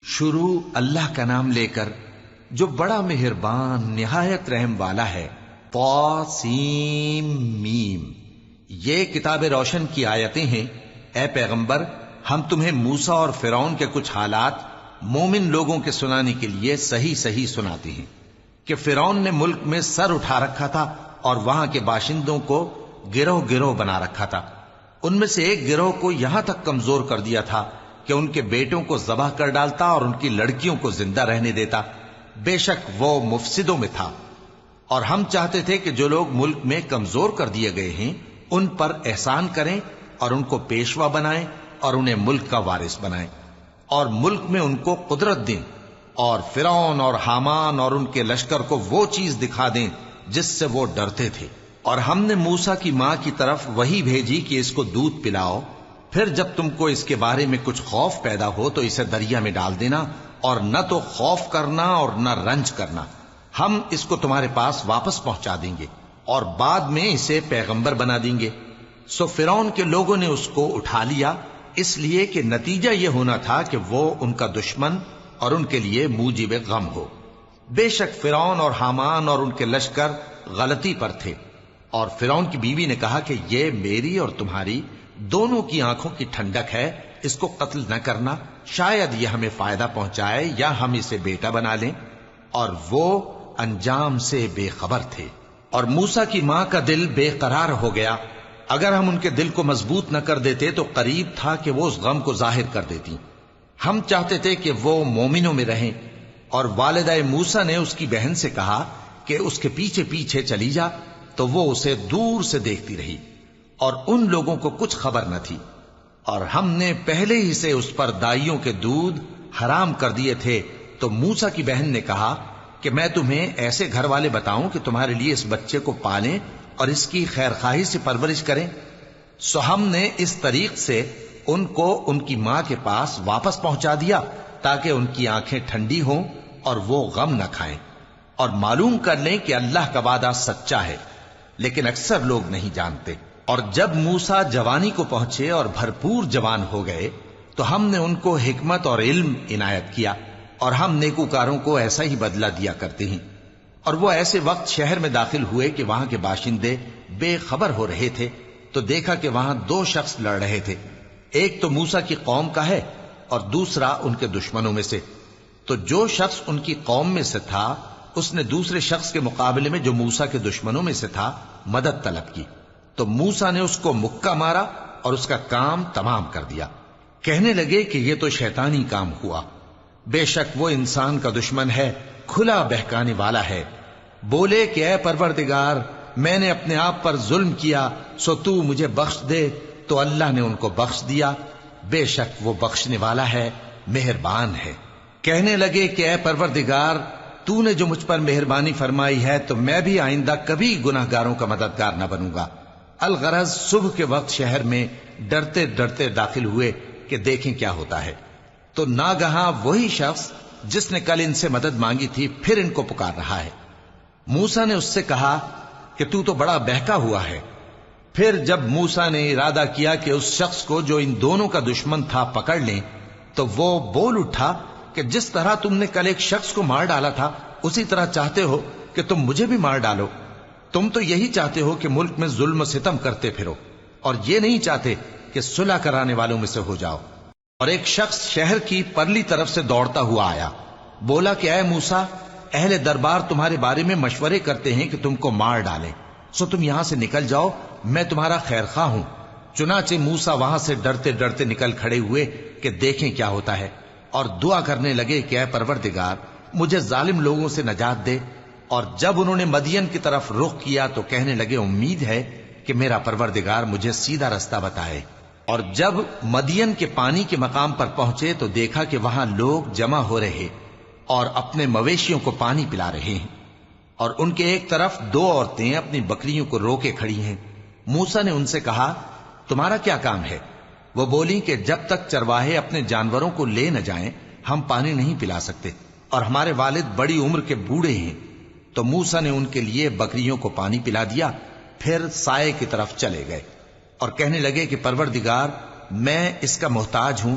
شروع اللہ کا نام لے کر جو بڑا مہربان نہایت رحم والا ہے۔ طاسیم میم، یہ کتاب روشن کی آیتیں ہیں۔ اے پیغمبر، ہم تمہیں موسیٰ اور فرعون کے کچھ حالات مومن لوگوں کے سنانے کے لیے صحیح صحیح سناتے ہیں کہ فرعون نے ملک میں سر اٹھا رکھا تھا اور وہاں کے باشندوں کو گروہ گروہ بنا رکھا تھا۔ ان میں سے ایک گروہ کو یہاں تک کمزور کر دیا تھا کہ ان کے بیٹوں کو ذبح کر ڈالتا اور ان کی لڑکیوں کو زندہ رہنے دیتا۔ بے شک وہ مفسدوں میں تھا، اور ہم چاہتے تھے کہ جو لوگ ملک میں کمزور کر دیے گئے ہیں ان پر احسان کریں اور ان کو پیشوا بنائیں اور انہیں ملک کا وارث بنائیں، اور ملک میں ان کو قدرت دیں، اور فرعون اور حامان اور ان کے لشکر کو وہ چیز دکھا دیں جس سے وہ ڈرتے تھے۔ اور ہم نے موسیٰ کی ماں کی طرف وحی بھیجی کہ اس کو دودھ پلاؤ، پھر جب تم کو اس کے بارے میں کچھ خوف پیدا ہو تو اسے دریا میں ڈال دینا، اور نہ تو خوف کرنا اور نہ رنج کرنا، ہم اس کو تمہارے پاس واپس پہنچا دیں گے اور بعد میں اسے پیغمبر بنا دیں گے۔ سو فرعون کے لوگوں نے اس کو اٹھا لیا، اس لیے کہ نتیجہ یہ ہونا تھا کہ وہ ان کا دشمن اور ان کے لیے موجب غم ہو۔ بے شک فرعون اور حامان اور ان کے لشکر غلطی پر تھے، اور فرعون کی بیوی نے کہا کہ یہ میری اور تمہاری دونوں کی آنکھوں کی ٹھنڈک ہے، اس کو قتل نہ کرنا، شاید یہ ہمیں فائدہ پہنچائے یا ہم اسے بیٹا بنا لیں۔ اور وہ انجام سے بے خبر تھے۔ اور موسیٰ کی ماں کا دل بے قرار ہو گیا، اگر ہم ان کے دل کو مضبوط نہ کر دیتے تو قریب تھا کہ وہ اس غم کو ظاہر کر دیتی۔ ہم چاہتے تھے کہ وہ مومنوں میں رہیں، اور والدہ موسیٰ نے اس کی بہن سے کہا کہ اس کے پیچھے پیچھے چلی جا، تو وہ اسے دور سے دیکھتی رہی، اور ان لوگوں کو کچھ خبر نہ تھی۔ اور ہم نے پہلے ہی سے اس پر دائیوں کے دودھ حرام کر دیے تھے، تو موسیٰ کی بہن نے کہا کہ میں تمہیں ایسے گھر والے بتاؤں کہ تمہارے لیے اس بچے کو پالیں اور اس کی خیر خواہی سے پرورش کریں۔ سو ہم نے اس طریق سے ان کو ان کی ماں کے پاس واپس پہنچا دیا تاکہ ان کی آنکھیں ٹھنڈی ہوں اور وہ غم نہ کھائیں، اور معلوم کر لیں کہ اللہ کا وعدہ سچا ہے، لیکن اکثر لوگ نہیں جانتے۔ اور جب موسیٰ جوانی کو پہنچے اور بھرپور جوان ہو گئے تو ہم نے ان کو حکمت اور علم عنایت کیا، اور ہم نیکوکاروں کو ایسا ہی بدلہ دیا کرتے ہیں۔ اور وہ ایسے وقت شہر میں داخل ہوئے کہ وہاں کے باشندے بے خبر ہو رہے تھے، تو دیکھا کہ وہاں دو شخص لڑ رہے تھے، ایک تو موسیٰ کی قوم کا ہے اور دوسرا ان کے دشمنوں میں سے۔ تو جو شخص ان کی قوم میں سے تھا اس نے دوسرے شخص کے مقابلے میں جو موسیٰ کے دشمنوں میں سے تھا مدد طلب کی، تو موسیٰ نے اس کو مکہ مارا اور اس کا کام تمام کر دیا۔ کہنے لگے کہ یہ تو شیطانی کام ہوا، بے شک وہ انسان کا دشمن ہے، کھلا بہکانے والا ہے۔ بولے کہ اے پروردگار، میں نے اپنے آپ پر ظلم کیا، سو تو مجھے بخش دے، تو اللہ نے ان کو بخش دیا، بے شک وہ بخشنے والا ہے، مہربان ہے۔ کہنے لگے کہ اے پروردگار، تو نے جو مجھ پر مہربانی فرمائی ہے تو میں بھی آئندہ کبھی گناہ گاروں کا مددگار نہ بنوں گا۔ الغرض صبح کے وقت شہر میں ڈرتے ڈرتے داخل ہوئے کہ دیکھیں کیا ہوتا ہے، تو ناگہاں وہی شخص جس نے کل ان سے مدد مانگی تھی پھر ان کو پکار رہا ہے۔ موسیٰ نے اس سے کہا کہ تو بڑا بہکا ہوا ہے۔ پھر جب موسیٰ نے ارادہ کیا کہ اس شخص کو جو ان دونوں کا دشمن تھا پکڑ لیں، تو وہ بول اٹھا کہ جس طرح تم نے کل ایک شخص کو مار ڈالا تھا اسی طرح چاہتے ہو کہ تم مجھے بھی مار ڈالو۔ تم تو یہی چاہتے ہو کہ ملک میں ظلم و ستم کرتے پھرو، اور یہ نہیں چاہتے کہ صلح کرانے والوں میں سے ہو جاؤ۔ اور ایک شخص شہر کی پرلی طرف سے دوڑتا ہوا آیا، بولا کہ اے موسیٰ، اہل دربار تمہارے بارے میں مشورے کرتے ہیں کہ تم کو مار ڈالیں، سو تم یہاں سے نکل جاؤ، میں تمہارا خیر خواہ ہوں۔ چنانچہ موسیٰ وہاں سے ڈرتے ڈرتے نکل کھڑے ہوئے کہ دیکھیں کیا ہوتا ہے، اور دعا کرنے لگے کہ اے پروردگار، مجھے ظالم لوگوں سے نجات دے۔ اور جب انہوں نے مدین کی طرف رخ کیا تو کہنے لگے امید ہے کہ میرا پروردگار مجھے سیدھا رستہ بتائے۔ اور جب مدین کے پانی کے مقام پر پہنچے تو دیکھا کہ وہاں لوگ جمع ہو رہے اور اپنے مویشیوں کو پانی پلا رہے ہیں، اور ان کے ایک طرف دو عورتیں اپنی بکریوں کو روکے کھڑی ہیں۔ موسیٰ نے ان سے کہا تمہارا کیا کام ہے؟ وہ بولی کہ جب تک چرواہے اپنے جانوروں کو لے نہ جائیں ہم پانی نہیں پلا سکتے، اور ہمارے والد بڑی عمر کے بوڑھے ہیں۔ تو موسیٰ نے ان کے لیے بکریوں کو پانی پلا دیا، پھر سائے کی طرف چلے گئے اور کہنے لگے کہ پروردگار، میں اس کا محتاج ہوں،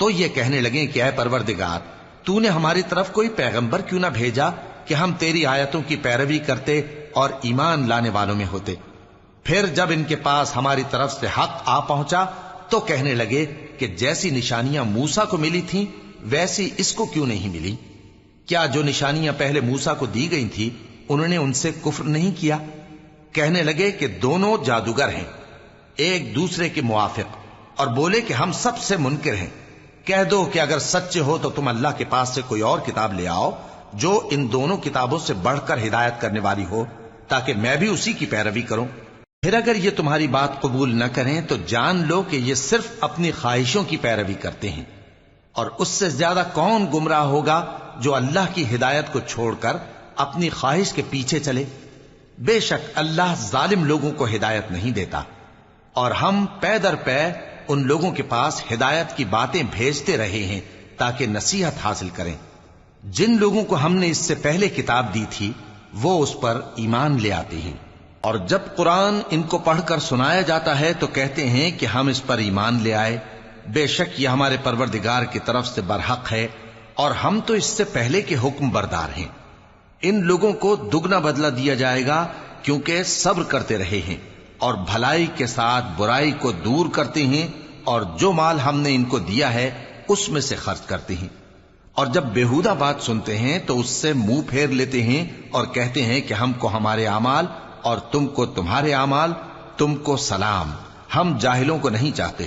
تو یہ کہنے لگے کہ اے پروردگار، تو نے ہماری طرف کوئی پیغمبر کیوں نہ بھیجا کہ ہم تیری آیتوں کی پیروی کرتے اور ایمان لانے والوں میں ہوتے۔ پھر جب ان کے پاس ہماری طرف سے حق آ پہنچا تو کہنے لگے کہ جیسی نشانیاں موسیٰ کو ملی تھیں ویسی اس کو کیوں نہیں ملی؟ کیا جو نشانیاں پہلے موسیٰ کو دی گئی تھی انہوں نے ان سے کفر نہیں کیا؟ کہنے لگے کہ دونوں جادوگر ہیں، ایک دوسرے کے موافق، اور بولے کہ ہم سب سے منکر ہیں۔ کہہ دو کہ اگر سچے ہو تو تم اللہ کے پاس سے کوئی اور کتاب لے آؤ جو ان دونوں کتابوں سے بڑھ کر ہدایت کرنے والی ہو، تاکہ میں بھی اسی کی پیروی کروں۔ پھر اگر یہ تمہاری بات قبول نہ کریں تو جان لو کہ یہ صرف اپنی خواہشوں کی پیروی کرتے ہیں، اور اس سے زیادہ کون گمراہ ہوگا جو اللہ کی ہدایت کو چھوڑ کر اپنی خواہش کے پیچھے چلے۔ بے شک اللہ ظالم لوگوں کو ہدایت نہیں دیتا، اور ہم پے در پے ان لوگوں کے پاس ہدایت کی باتیں بھیجتے رہے ہیں تاکہ نصیحت حاصل کریں۔ جن لوگوں کو ہم نے اس سے پہلے کتاب دی تھی وہ اس پر ایمان لے آتے ہیں، اور جب قرآن ان کو پڑھ کر سنایا جاتا ہے تو کہتے ہیں کہ ہم اس پر ایمان لے آئے۔ بے شک یہ ہمارے پروردگار کی طرف سے برحق ہے، اور ہم تو اس سے پہلے کے حکم بردار ہیں۔ ان لوگوں کو دگنا بدلہ دیا جائے گا کیونکہ صبر کرتے رہے ہیں اور بھلائی کے ساتھ برائی کو دور کرتے ہیں، اور جو مال ہم نے ان کو دیا ہے اس میں سے خرچ کرتے ہیں۔ اور جب بےہودہ بات سنتے ہیں تو اس سے منہ پھیر لیتے ہیں اور کہتے ہیں کہ ہم کو ہمارے اعمال اور تم کو تمہارے اعمال، تم کو سلام، ہم جاہلوں کو نہیں چاہتے۔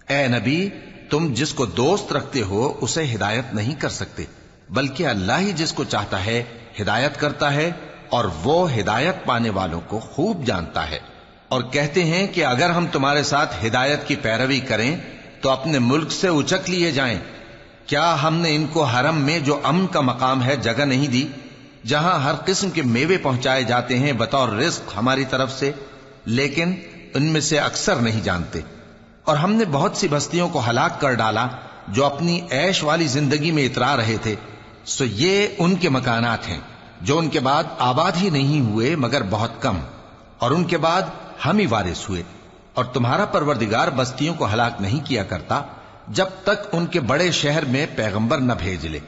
اے نبی، تم جس کو دوست رکھتے ہو اسے ہدایت نہیں کر سکتے، بلکہ اللہ ہی جس کو چاہتا ہے ہدایت کرتا ہے، اور وہ ہدایت پانے والوں کو خوب جانتا ہے۔ اور کہتے ہیں کہ اگر ہم تمہارے ساتھ ہدایت کی پیروی کریں تو اپنے ملک سے اچک لیے جائیں۔ کیا ہم نے ان کو حرم میں جو امن کا مقام ہے جگہ نہیں دی، جہاں ہر قسم کے میوے پہنچائے جاتے ہیں بطور رزق ہماری طرف سے؟ لیکن ان میں سے اکثر نہیں جانتے۔ اور ہم نے بہت سی بستیوں کو ہلاک کر ڈالا جو اپنی عیش والی زندگی میں اترا رہے تھے، سو یہ ان کے مکانات ہیں جو ان کے بعد آباد ہی نہیں ہوئے مگر بہت کم، اور ان کے بعد ہم ہی وارث ہوئے۔ اور تمہارا پروردگار بستیوں کو ہلاک نہیں کیا کرتا جب تک ان کے بڑے شہر میں پیغمبر نہ بھیج لے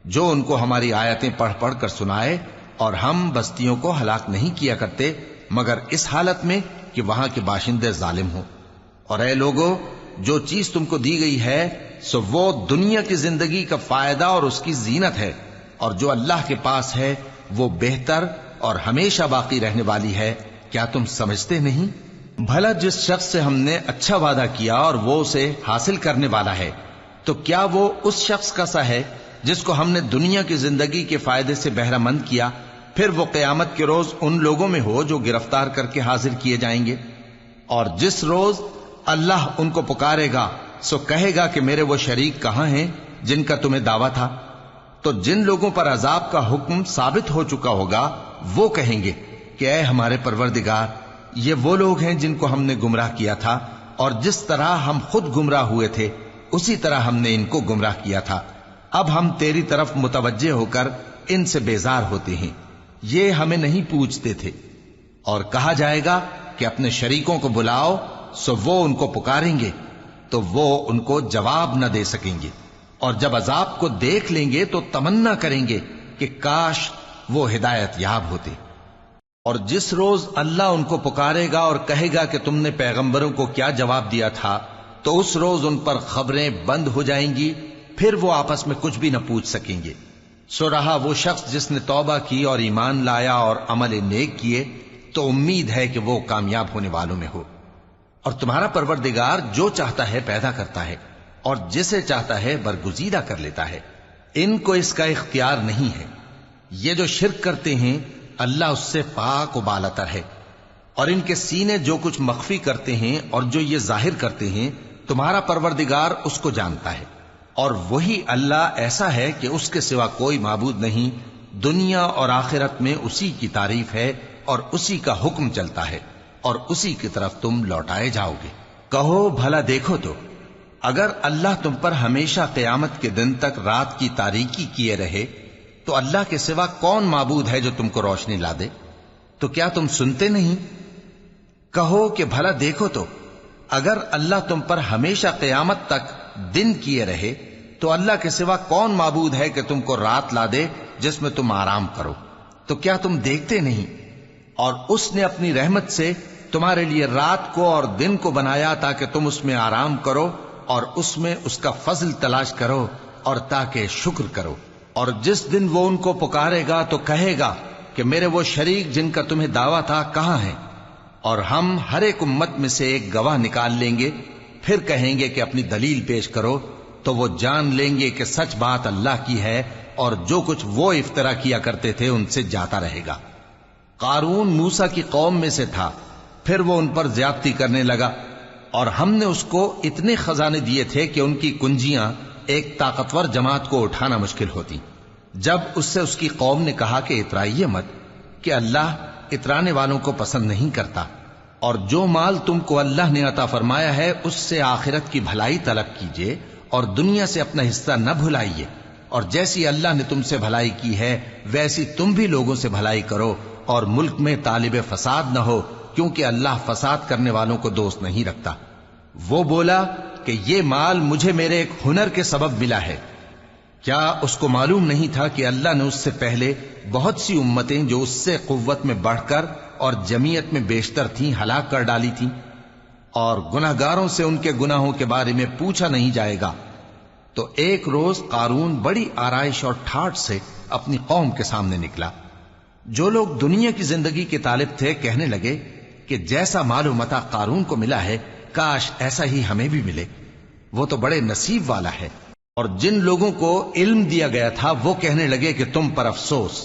جو ان کو ہماری آیتیں پڑھ پڑھ کر سنائے، اور ہم بستیوں کو ہلاک نہیں کیا کرتے مگر اس حالت میں کہ وہاں کے باشندے ظالم ہوں۔ اور اے لوگو، جو چیز تم کو دی گئی ہے سو وہ دنیا کی زندگی کا فائدہ اور اس کی زینت ہے، اور جو اللہ کے پاس ہے وہ بہتر اور ہمیشہ باقی رہنے والی ہے۔ کیا تم سمجھتے نہیں؟ بھلا جس شخص سے ہم نے اچھا وعدہ کیا اور وہ اسے حاصل کرنے والا ہے، تو کیا وہ اس شخص کا سا ہے جس کو ہم نے دنیا کی زندگی کے فائدے سے بہرہ مند کیا، پھر وہ قیامت کے روز ان لوگوں میں ہو جو گرفتار کر کے حاضر کیے جائیں گے؟ اور جس روز اللہ ان کو پکارے گا سو کہے گا کہ میرے وہ شریک کہاں ہیں جن کا تمہیں دعویٰ تھا؟ تو جن لوگوں پر عذاب کا حکم ثابت ہو چکا ہوگا وہ کہیں گے کہ اے ہمارے پروردگار، یہ وہ لوگ ہیں جن کو ہم نے گمراہ کیا تھا، اور جس طرح ہم خود گمراہ ہوئے تھے اسی طرح ہم نے ان کو گمراہ کیا تھا۔ اب ہم تیری طرف متوجہ ہو کر ان سے بیزار ہوتے ہیں، یہ ہمیں نہیں پوچھتے تھے۔ اور کہا جائے گا کہ اپنے شریکوں کو بلاؤ، سو وہ ان کو پکاریں گے تو وہ ان کو جواب نہ دے سکیں گے، اور جب عذاب کو دیکھ لیں گے تو تمنا کریں گے کہ کاش وہ ہدایت یاب ہوتے۔ اور جس روز اللہ ان کو پکارے گا اور کہے گا کہ تم نے پیغمبروں کو کیا جواب دیا تھا، تو اس روز ان پر خبریں بند ہو جائیں گی، پھر وہ آپس میں کچھ بھی نہ پوچھ سکیں گے۔ سو رہا وہ شخص جس نے توبہ کی اور ایمان لایا اور عمل نیک کیے تو امید ہے کہ وہ کامیاب ہونے والوں میں ہو۔ اور تمہارا پروردگار جو چاہتا ہے پیدا کرتا ہے اور جسے چاہتا ہے برگزیدہ کر لیتا ہے، ان کو اس کا اختیار نہیں ہے۔ یہ جو شرک کرتے ہیں اللہ اس سے پاک و بالاتر ہے، اور ان کے سینے جو کچھ مخفی کرتے ہیں اور جو یہ ظاہر کرتے ہیں تمہارا پروردگار اس کو جانتا ہے۔ اور وہی اللہ ایسا ہے کہ اس کے سوا کوئی معبود نہیں، دنیا اور آخرت میں اسی کی تعریف ہے اور اسی کا حکم چلتا ہے، اور اسی کی طرف تم لوٹائے جاؤ گے۔ کہو بھلا دیکھو تو، اگر اللہ تم پر ہمیشہ قیامت کے دن تک رات کی تاریکی کیے رہے تو اللہ کے سوا کون معبود ہے جو تم کو روشنی لا دے؟ تو کیا تم سنتے نہیں؟ کہو کہ بھلا دیکھو تو، اگر اللہ تم پر ہمیشہ قیامت تک دن کیے رہے تو اللہ کے سوا کون معبود ہے کہ تم کو رات لا دے جس میں تم آرام کرو؟ تو کیا تم دیکھتے نہیں؟ اور اس نے اپنی رحمت سے تمہارے لیے رات کو اور دن کو بنایا تاکہ تم اس میں آرام کرو اور اس میں اس کا فضل تلاش کرو اور تاکہ شکر کرو۔ اور جس دن وہ ان کو پکارے گا تو کہے گا کہ میرے وہ شریک جن کا تمہیں دعویٰ تھا کہاں ہیں؟ اور ہم ہر ایک امت میں سے ایک گواہ نکال لیں گے، پھر کہیں گے کہ اپنی دلیل پیش کرو، تو وہ جان لیں گے کہ سچ بات اللہ کی ہے اور جو کچھ وہ افترا کیا کرتے تھے ان سے جاتا رہے گا۔ قارون موسیٰ کی قوم میں سے تھا، پھر وہ ان پر زیادتی کرنے لگا، اور ہم نے اس کو اتنے خزانے دیے تھے کہ ان کی کنجیاں ایک طاقتور جماعت کو اٹھانا مشکل ہوتی۔ جب اس سے اس کی قوم نے کہا کہ اترائیے مت، کہ اللہ اترانے والوں کو پسند نہیں کرتا، اور جو مال تم کو اللہ نے عطا فرمایا ہے اس سے آخرت کی بھلائی طلب کیجیے اور دنیا سے اپنا حصہ نہ بھلائیے، اور جیسی اللہ نے تم سے بھلائی کی ہے ویسی تم بھی لوگوں سے بھلائی کرو، اور ملک میں طالب فساد نہ ہو، کیونکہ اللہ فساد کرنے والوں کو دوست نہیں رکھتا۔ وہ بولا کہ یہ مال مجھے میرے ایک ہنر کے سبب ملا ہے۔ کیا اس کو معلوم نہیں تھا کہ اللہ نے اس سے پہلے بہت سی امتیں جو اس سے قوت میں بڑھ کر اور جمعیت میں بیشتر تھیں ہلاک کر ڈالی تھیں، اور گناہگاروں سے ان کے گناہوں کے بارے میں پوچھا نہیں جائے گا؟ تو ایک روز قارون بڑی آرائش اور ٹھاٹھ سے اپنی قوم کے سامنے نکلا۔ جو لوگ دنیا کی زندگی کے طالب تھے کہنے لگے کہ جیسا مال و متاع قارون کو ملا ہے کاش ایسا ہی ہمیں بھی ملے، وہ تو بڑے نصیب والا ہے۔ اور جن لوگوں کو علم دیا گیا تھا وہ کہنے لگے کہ تم پر افسوس،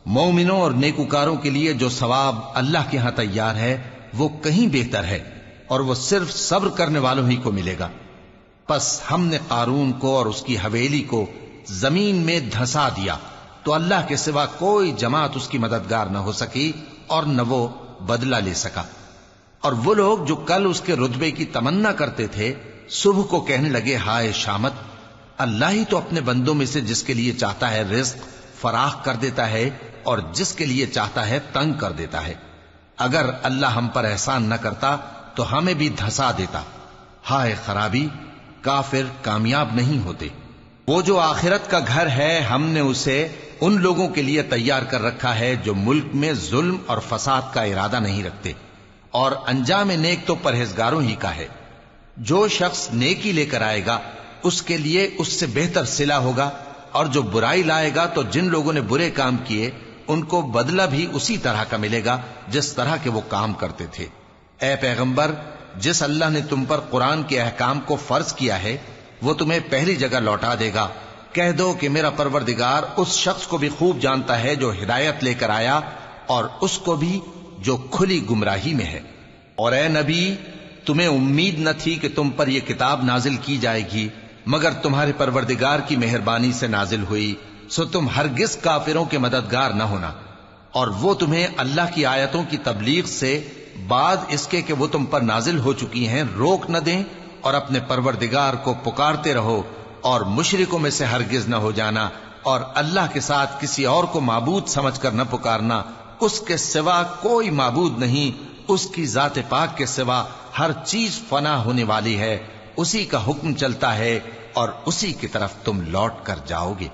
مومنوں اور نیکوکاروں کے لیے جو ثواب اللہ کے ہاں تیار ہے وہ کہیں بہتر ہے، اور وہ صرف صبر کرنے والوں ہی کو ملے گا۔ پس ہم نے قارون کو اور اس کی حویلی کو زمین میں دھسا دیا، تو اللہ کے سوا کوئی جماعت اس کی مددگار نہ ہو سکی اور نہ وہ بدلہ لے سکا۔ اور وہ لوگ جو کل اس کے رتبے کی تمنا کرتے تھے صبح کو کہنے لگے ہائے شامت، اللہ ہی تو اپنے بندوں میں سے جس کے لیے چاہتا ہے رزق فراخ کر دیتا ہے اور جس کے لیے چاہتا ہے تنگ کر دیتا ہے۔ اگر اللہ ہم پر احسان نہ کرتا تو ہمیں بھی دھسا دیتا۔ ہائے خرابی، کافر کامیاب نہیں ہوتے۔ وہ جو آخرت کا گھر ہے ہم نے اسے ان لوگوں کے لیے تیار کر رکھا ہے جو ملک میں ظلم اور فساد کا ارادہ نہیں رکھتے، اور انجام نیک تو پرہیزگاروں ہی کا ہے۔ جو شخص نیکی لے کر آئے گا اس کے لیے اس سے بہتر صلہ ہوگا، اور جو برائی لائے گا تو جن لوگوں نے برے کام کیے ان کو بدلہ بھی اسی طرح کا ملے گا جس طرح کے وہ کام کرتے تھے۔ اے پیغمبر، جس اللہ نے تم پر قرآن کے احکام کو فرض کیا ہے وہ تمہیں پہلی جگہ لوٹا دے گا۔ کہہ دو کہ میرا پروردگار اس شخص کو بھی خوب جانتا ہے جو ہدایت لے کر آیا اور اس کو بھی جو کھلی گمراہی میں ہے۔ اور اے نبی، تمہیں امید نہ تھی کہ تم پر یہ کتاب نازل کی جائے گی مگر تمہارے پروردگار کی مہربانی سے نازل ہوئی، سو تم ہرگز کافروں کے مددگار نہ ہونا، اور وہ تمہیں اللہ کی آیتوں کی تبلیغ سے بعد اس کے کہ وہ تم پر نازل ہو چکی ہیں روک نہ دیں، اور اپنے پروردگار کو پکارتے رہو اور مشرکوں میں سے ہرگز نہ ہو جانا، اور اللہ کے ساتھ کسی اور کو معبود سمجھ کر نہ پکارنا۔ اس کے سوا کوئی معبود نہیں، اس کی ذات پاک کے سوا ہر چیز فنا ہونے والی ہے، اسی کا حکم چلتا ہے اور اسی کی طرف تم لوٹ کر جاؤ گے۔